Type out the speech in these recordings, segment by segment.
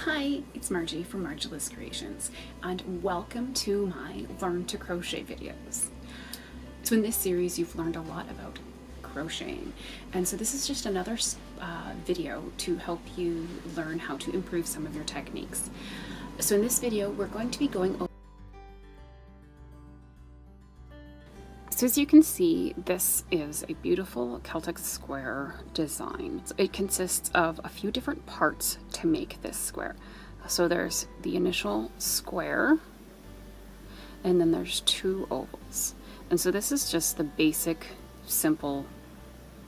Hi, it's Margie from Margeless Creations, and welcome to my Learn to Crochet videos. So in this series you've learned a lot about crocheting, and so this is just another video to help you learn how to improve some of your techniques. So in this video we're going to be going over. So as you can see, this is a beautiful Celtic square design. It consists of a few different parts to make this square. So there's the initial square, and then there's two ovals. And so this is just the basic, simple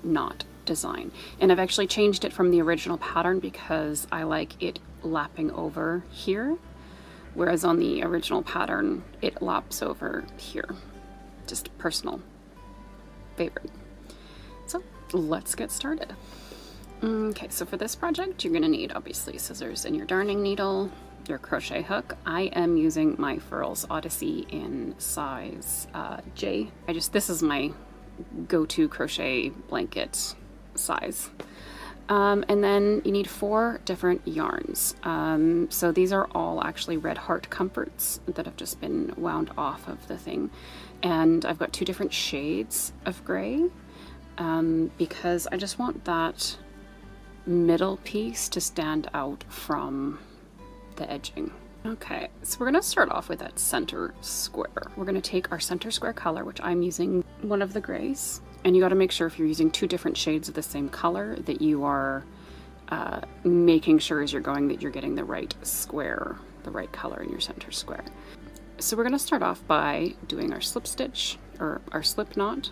knot design. And I've actually changed it from the original pattern because I like it lapping over here, whereas on the original pattern, it laps over here. Just a personal favorite. So let's get started. Okay, so for this project you're going to need obviously scissors and your darning needle, your crochet hook. I am using my Furls Odyssey in size J. This is my go-to crochet blanket size. And then you need 4 different yarns. So these are all actually Red Heart Comforts that have just been wound off of the thing. And I've got 2 different shades of gray because I just want that middle piece to stand out from the edging. Okay, so we're gonna start off with that center square. We're gonna take our center square color, which I'm using one of the grays. And you got to make sure if you're using 2 different shades of the same color that you are making sure as you're going that you're getting the right square, the right color in your center square. So we're going to start off by doing our slip stitch or our slip knot.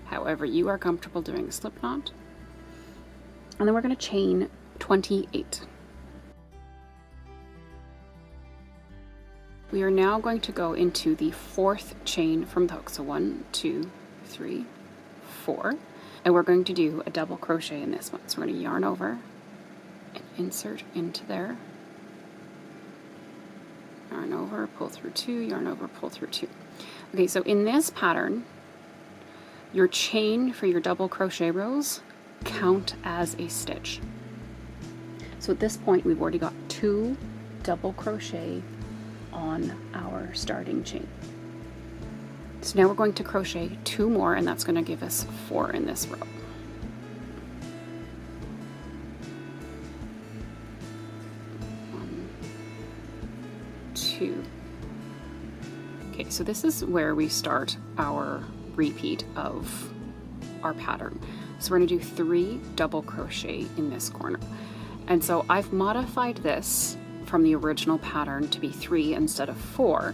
However you are comfortable doing a slip knot. And then we're going to chain 28. We are now going to go into the 4th chain from the hook. So 1, 2, 3, 4. And we're going to do a double crochet in this one. So we're going to yarn over and insert into there. Yarn over, pull through 2, yarn over, pull through 2. Okay, so in this pattern, your chain for your double crochet rows count as a stitch. So at this point, we've already got 2 double crochet on our starting chain. So now we're going to crochet 2 more, and that's going to give us 4 in this row. 1, 2. Okay, so this is where we start our repeat of our pattern. So we're going to do 3 double crochet in this corner. And so I've modified this from the original pattern to be 3 instead of 4,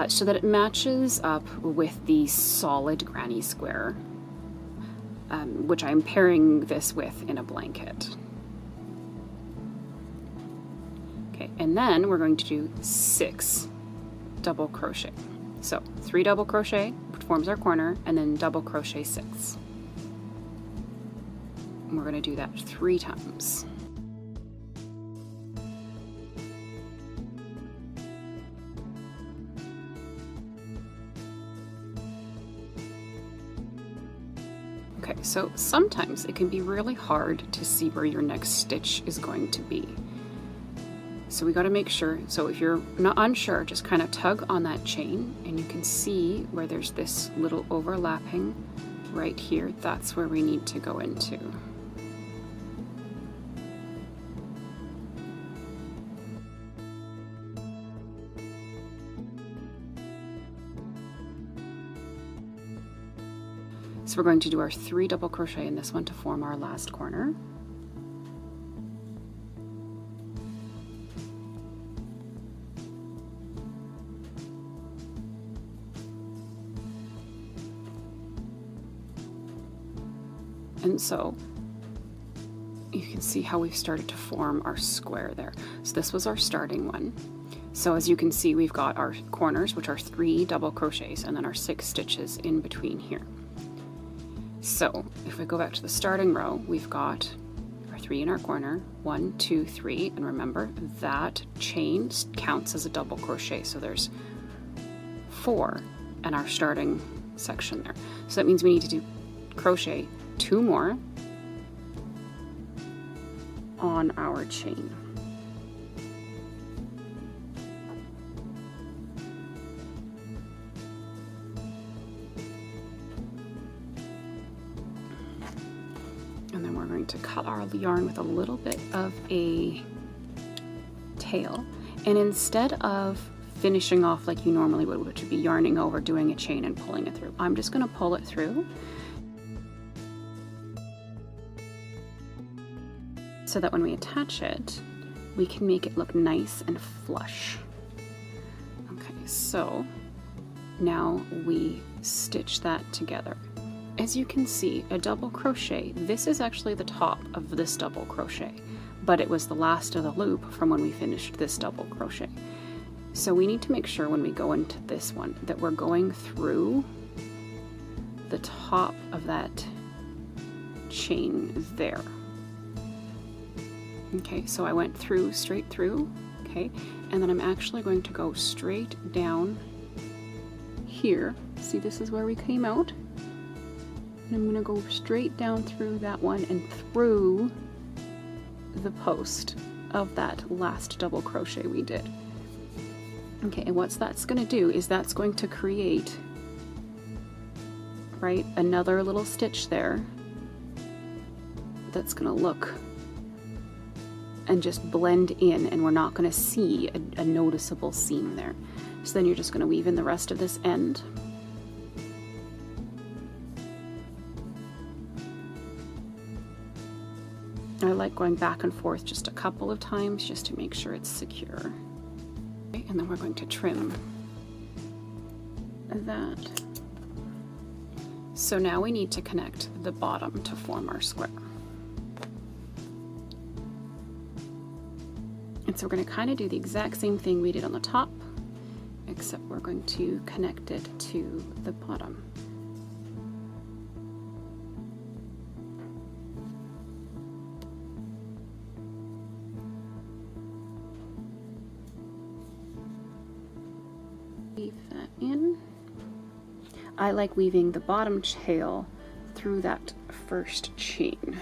so that it matches up with the solid granny square, which I'm pairing this with in a blanket. Okay, and then we're going to do 6 double crochet. So 3 double crochet, which forms our corner, and then double crochet 6. And we're going to do that 3 times. Okay, so sometimes it can be really hard to see where your next stitch is going to be. So we got to make sure, so if you're not unsure, just kind of tug on that chain and you can see where there's this little overlapping right here. That's where we need to go into. So we're going to do our 3 double crochet in this one to form our last corner. And so you can see how we've started to form our square there. So this was our starting one. So as you can see, we've got our corners, which are 3 double crochets, and then our 6 stitches in between here. So if we go back to the starting row, we've got our 3 in our corner, 1, 2, 3, and remember that chain counts as a double crochet. So there's 4 in our starting section there. So that means we need to do crochet 2 more, on our chain. And then we're going to cut our yarn with a little bit of a tail. And instead of finishing off like you normally would, which would be yarning over, doing a chain and pulling it through, I'm just going to pull it through so that when we attach it, we can make it look nice and flush. Okay, so now we stitch that together. As you can see, a double crochet, this is actually the top of this double crochet, but it was the last of the loop from when we finished this double crochet. So we need to make sure when we go into this one that we're going through the top of that chain there. Okay, so I went through, straight through, okay, and then I'm actually going to go straight down here. See, this is where we came out. And I'm going to go straight down through that one and through the post of that last double crochet we did. Okay, and what that's going to do is that's going to create, right, another little stitch there that's going to look and just blend in, and we're not going to see a noticeable seam there. So then you're just going to weave in the rest of this end. I like going back and forth just a couple of times just to make sure it's secure. Okay, and then we're going to trim that. So now we need to connect the bottom to form our square. And so we're going to kind of do the exact same thing we did on the top, except we're going to connect it to the bottom. Weave that in. I like weaving the bottom tail through that first chain.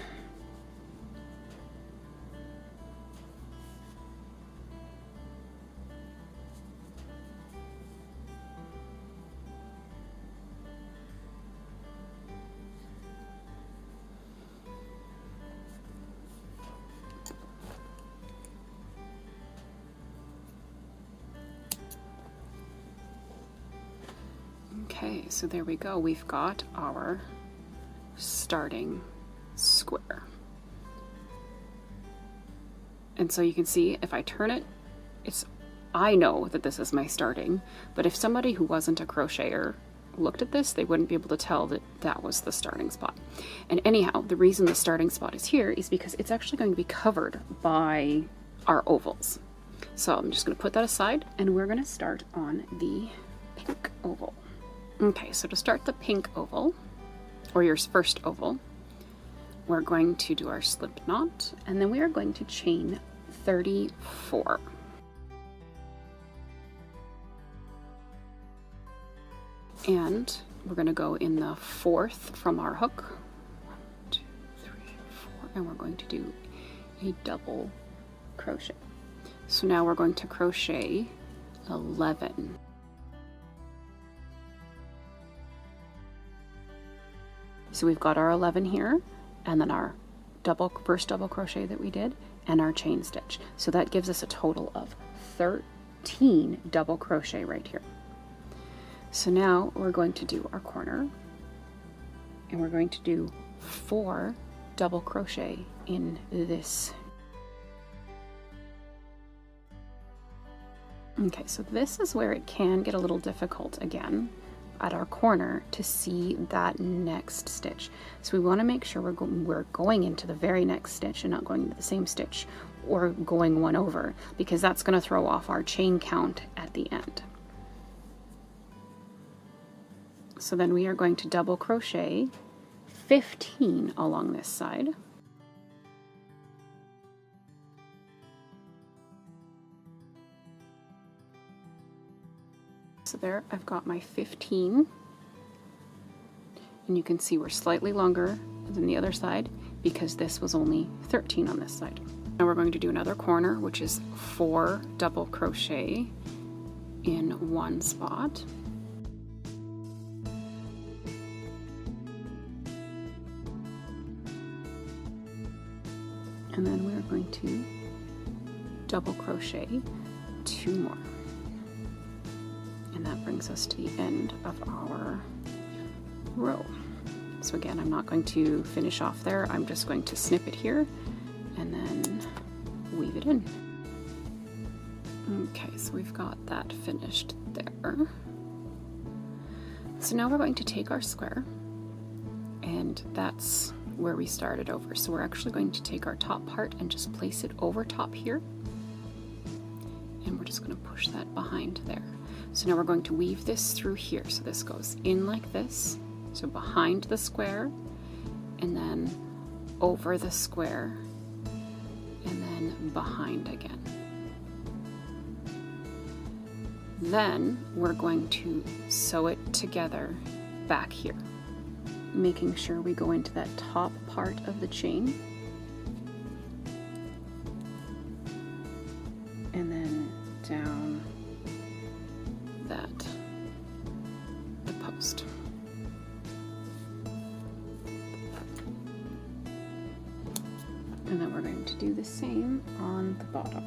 Okay, so there we go. We've got our starting square. And so you can see if I turn it, I know that this is my starting, but if somebody who wasn't a crocheter looked at this, they wouldn't be able to tell that that was the starting spot. And anyhow, the reason the starting spot is here is because it's actually going to be covered by our ovals. So I'm just going to put that aside, and we're going to start on the pink oval. Okay, so to start the pink oval, or your first oval, we're going to do our slip knot, and then we are going to chain 34. And we're going to go in the fourth from our hook. 1, 2, 3, 4, and we're going to do a double crochet. So now we're going to crochet 11. So we've got our 11 here, and then our first double crochet that we did, and our chain stitch. So that gives us a total of 13 double crochet right here. So now we're going to do our corner, and we're going to do 4 double crochet in this. Okay, so this is where it can get a little difficult again at our corner to see that next stitch. So we want to make sure we're going into the very next stitch and not going into the same stitch or going one over, because that's going to throw off our chain count at the end. So then we are going to double crochet 15 along this side. So there, I've got my 15, and you can see we're slightly longer than the other side because this was only 13 on this side. Now we're going to do another corner, which is 4 double crochet in one spot. And then we're going to double crochet 2 more. And that brings us to the end of our row. So again, I'm not going to finish off there. I'm just going to snip it here and then weave it in. Okay, so we've got that finished there. So now we're going to take our square, and that's where we started over. So we're actually going to take our top part and just place it over top here. And we're just going to push that behind there. So now we're going to weave this through here. So this goes in like this, so behind the square, and then over the square, and then behind again. Then we're going to sew it together back here, making sure we go into that top part of the chain, and then down the post. And then we're going to do the same on the bottom.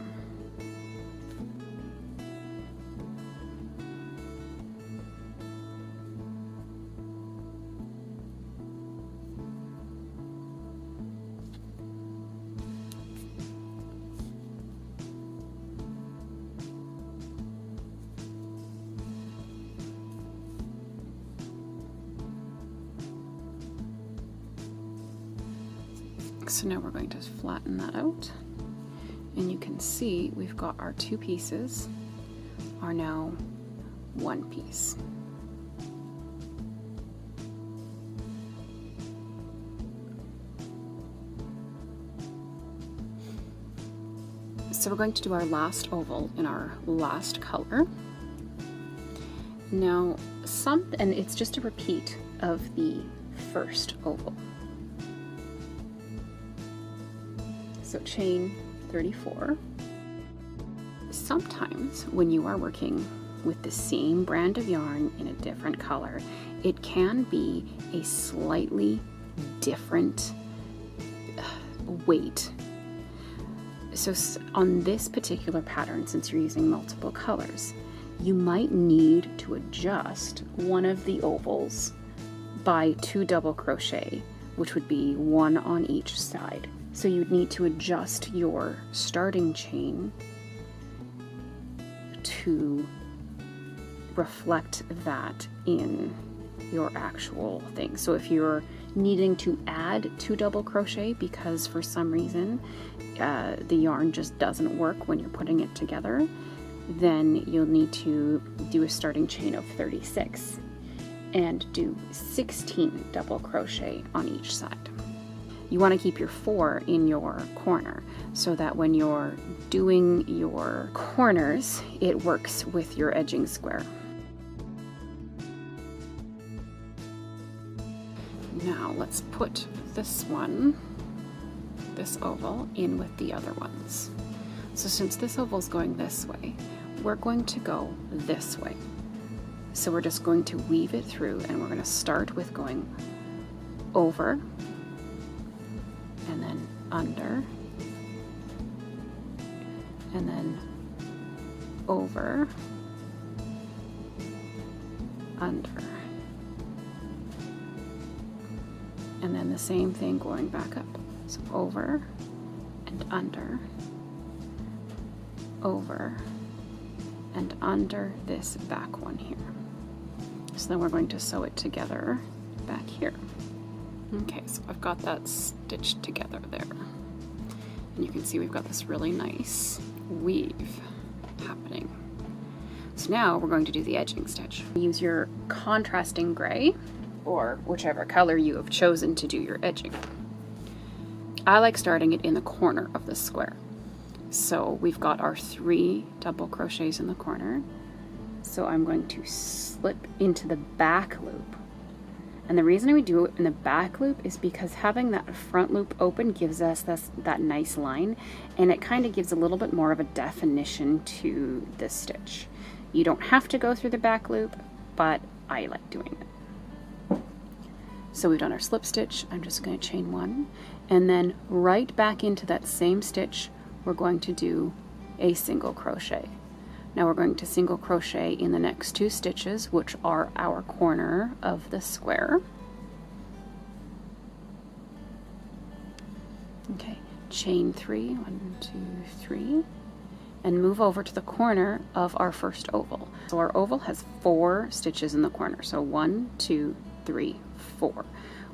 So now we're going to flatten that out, and you can see we've got our 2 pieces are now 1 piece. So we're going to do our last oval in our last color. Now and it's just a repeat of the first oval. So chain 34. Sometimes when you are working with the same brand of yarn in a different color, it can be a slightly different weight. So on this particular pattern, since you're using multiple colors, you might need to adjust one of the ovals by 2 double crochet, which would be 1 on each side. So you'd need to adjust your starting chain to reflect that in your actual thing. So if you're needing to add 2 double crochet because for some reason the yarn just doesn't work when you're putting it together, then you'll need to do a starting chain of 36 and do 16 double crochet on each side. You want to keep your 4 in your corner so that when you're doing your corners, it works with your edging square. Now let's put this oval in with the other ones. So since this oval is going this way, we're going to go this way. So we're just going to weave it through, and we're going to start with going over, and then under, and then over, under, and then the same thing going back up. So over and under, over and under this back one here. So then we're going to sew it together back here. Okay, so I've got that stitched together there. And you can see we've got this really nice weave happening. So now we're going to do the edging stitch. Use your contrasting gray or whichever color you have chosen to do your edging. I like starting it in the corner of the square. So we've got our 3 double crochets in the corner. So I'm going to slip into the back loop And the reason we do it in the back loop is because having that front loop open gives us that nice line, and it kind of gives a little bit more of a definition to this stitch. You don't have to go through the back loop, but I like doing it. So we've done our slip stitch. I'm just going to chain 1, and then right back into that same stitch we're going to do a single crochet. Now we're going to single crochet in the next 2 stitches, which are our corner of the square. Okay, chain 3, 1, 2, 3, and move over to the corner of our first oval. So our oval has 4 stitches in the corner. So 1, 2, 3, 4.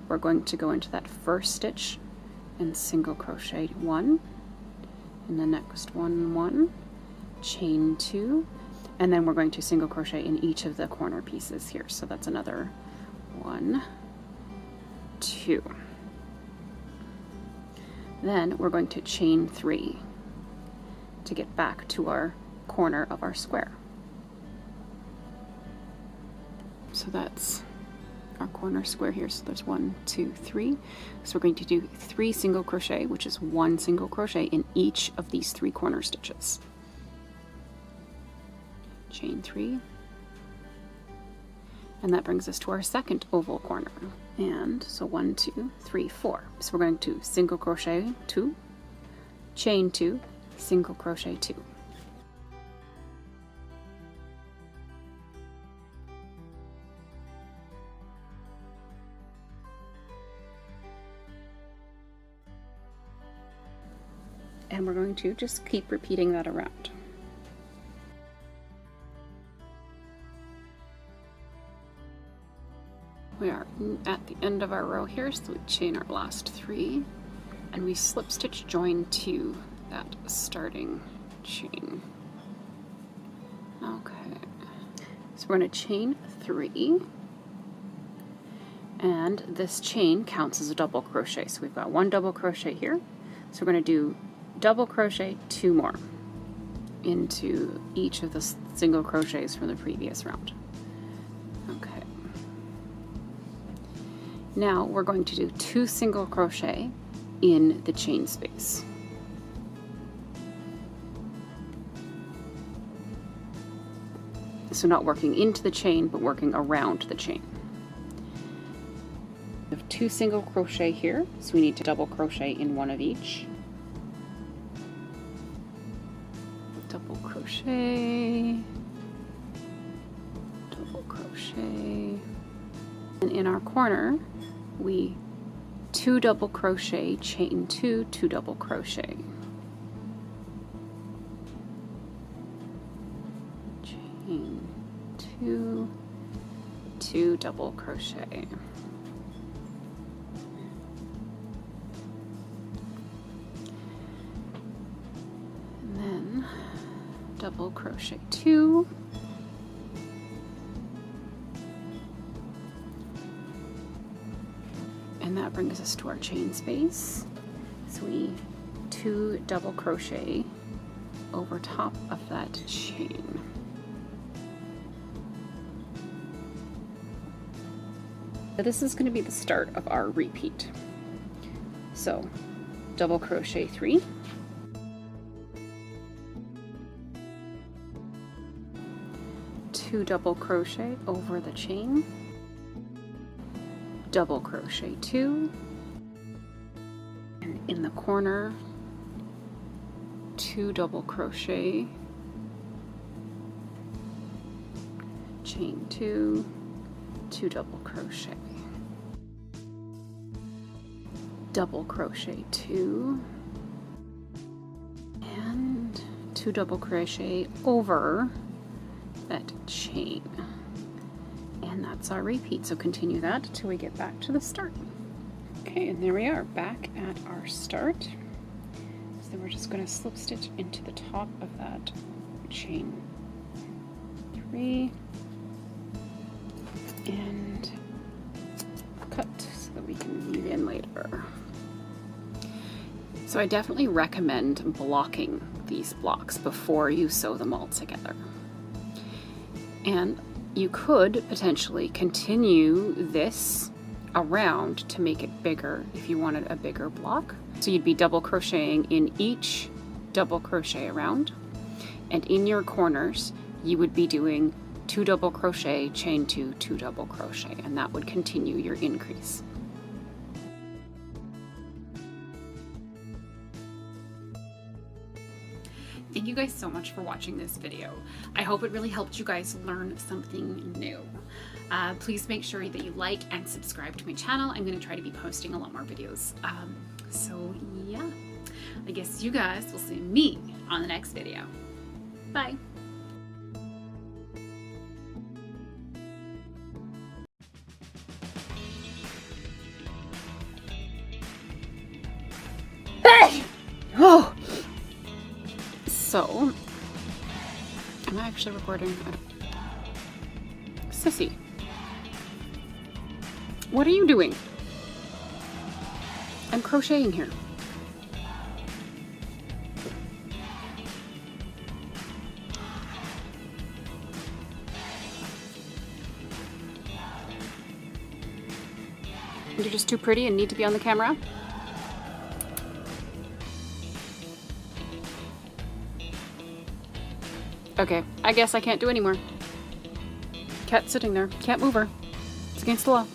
We're going to go into that first stitch and single crochet 1, and the next one, chain 2, and then we're going to single crochet in each of the corner pieces here. So that's another 1, 2. Then we're going to chain 3 to get back to our corner of our square. So that's our corner square here. So there's 1, 2, 3. So we're going to do 3 single crochet, which is 1 single crochet in each of these 3 corner stitches. Chain 3, and that brings us to our second oval corner. And so 1, 2, 3, 4. So we're going to single crochet 2, chain 2, single crochet 2. And we're going to just keep repeating that around. We are at the end of our row here, so we chain our last 3, and we slip stitch join to that starting chain. Okay, so we're going to chain 3, and this chain counts as a double crochet. So we've got 1 double crochet here, so we're going to do double crochet 2 more into each of the single crochets from the previous round. Okay. Now we're going to do 2 single crochet in the chain space. So not working into the chain, but working around the chain. We have 2 single crochet here, so we need to double crochet in one of each. Double crochet, double crochet, and in our corner we 2 double crochet, chain 2, 2 double crochet, chain 2, 2 double crochet, and then double crochet 2, and that brings us to our chain space. So we 2 double crochet over top of that chain. So this is going to be the start of our repeat. So double crochet 3, two double crochet over the chain, double crochet 2, and in the corner 2 double crochet, chain 2, 2 double crochet, double crochet 2, and 2 double crochet over that chain. And that's our repeat, so continue that till we get back to the start. Okay, and there we are, back at our start. So then we're just going to slip stitch into the top of that chain 3 and cut so that we can weave in later. So I definitely recommend blocking these blocks before you sew them all together. And you could potentially continue this around to make it bigger if you wanted a bigger block. So you'd be double crocheting in each double crochet around, and in your corners you would be doing 2 double crochet, chain 2, 2 double crochet, and that would continue your increase. Thank you guys so much for watching this video. I hope it really helped you guys learn something new. Please make sure that you like and subscribe to my channel. I'm going to try to be posting a lot more videos. So yeah, I guess you guys will see me on the next video. Bye. Oh. So, am I actually recording? Sissy, what are you doing? I'm crocheting here. You're just too pretty and need to be on the camera? Okay, I guess I can't do anymore. Cat's sitting there. Can't move her. It's against the law.